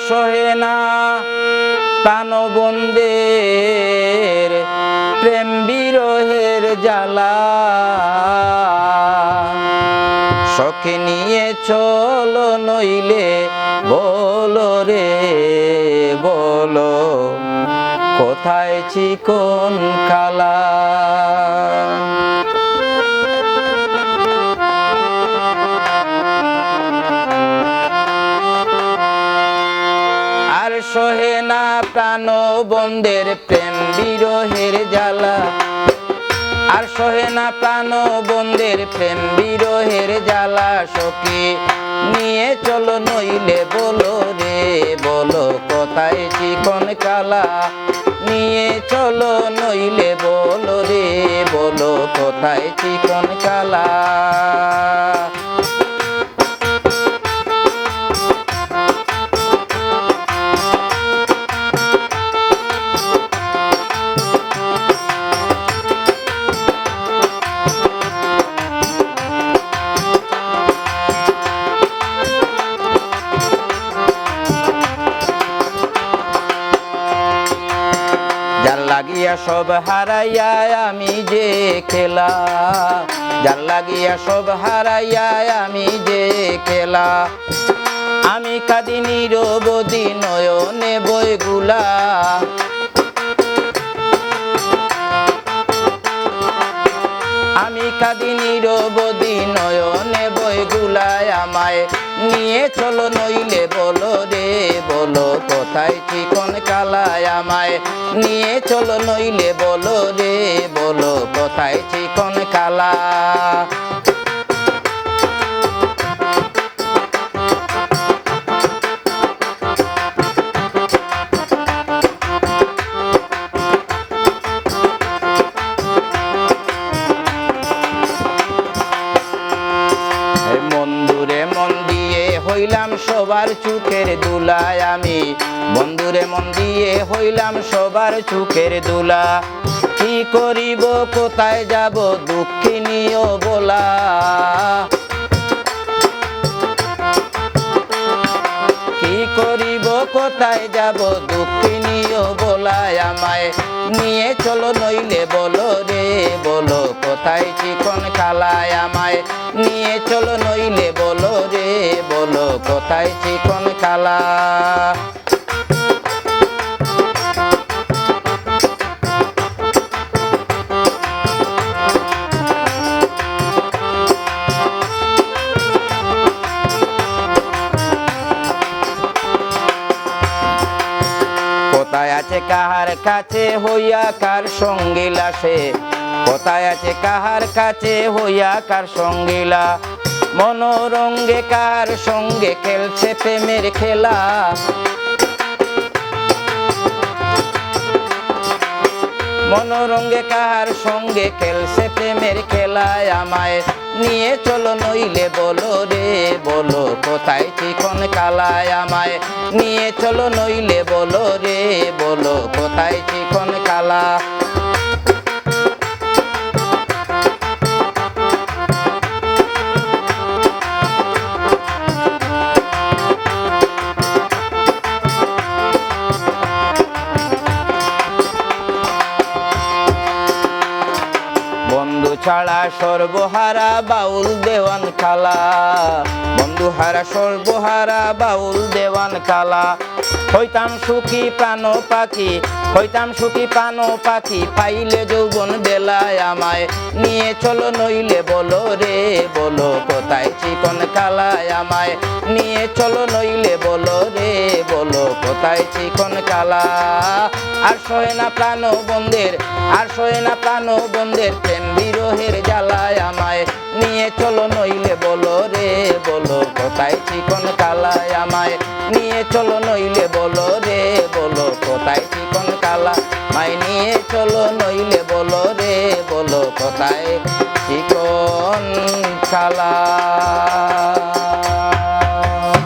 সহে না প্রাণবন্ধের প্রেম বিরহের জ্বালা, সখী নিয়ে চলো নইলে বলো রে বলো কোথায় চিকন কালা। আর সহে না প্রাণবন্ধের প্রেম বিরহের জ্বালা, আর সহে না প্রাণবন্ধের প্রেম বিরহের জ্বালা, সখী নিয়ে চলো নইলে বলো রে বলো কোথায় চিকন কালা। নিয়ে চলো নইলে বলো রে বলো কোথায় চিকন কালা। যার লাগিয়া সব হারাইয়া আমি যে খেলা, যার লাগিয়া সব হারাইয়া আমি যে খেলা, আমি কাঁদি নিরবধি নয়নে বইগুলা, আমি কাঁদি নিরবধি নয়নে বইগুলায়, আমায় নিয়ে চলো নইলে বলো রে বলো কোথায় চিকন কালায়। আমায় নিয়ে চলো নইলে বলো রে বলো কোথায় চিকন কালা। বন্ধুরে মন দিয়ে হইলাম সবার চোখের দুলায়, আমি বন্ধুরে মন দিয়ে হইলাম সবার চোখের দুলা, কি করিব কোথায় যাব দুঃখিনীও বলা, কি করিব কোথায় যাব দুঃখিনীও বলায়। আমায় নিয়ে চলো নইলে বলো রে বলো কোথায় চিকন কালায়। আমায় নিয়ে চলো নইলে বলো রে বলো কোথায় চিকন কালা। কোথায় আছে কাহার কাছে হইয়া কার সঙ্গীলা সে, কোথায় আছে কাহার কাছে হইয়া কার সঙ্গীলা, মনোরঙ্গে কার সঙ্গে খেলছে প্রেমের খেলা, মনোরঙ্গে কাহার সঙ্গে খেলছে প্রেমের খেলায়। আমায় নিয়ে চলো নইলে বলো রে বলো কোথায় চিকন কালায়। আমায় নিয়ে চলো নইলে বলো রে বলো কোথায় চিকন কালা। বন্ধু ছাড়া সর্বহারা বাউল দেওয়ান কালা, বন্ধু হারা সর্বহারা বাউল দেওয়ান কালা, হইতাম সুখী প্রাণ পাখি, হইতাম সুখী প্রাণ পাখি পাইলে যৌবন বেলায়। আমায় নিয়ে চলো নইলে বলো রে বলো কোথায় চিকন কালায়। আমায় নিয়ে চলো নইলে বলো রে বলো কোথায় চিকন কালা। আর সহে না প্রাণ বন্ধের, আর সহে না প্রাণ বন্ধের প্রেম বিরহের জ্বালায়। আমায় নিয়ে চলো নইলে বলো রে বলো কোথায় চিকন কালায়। আমায় নিয়ে চলো নইলে বলো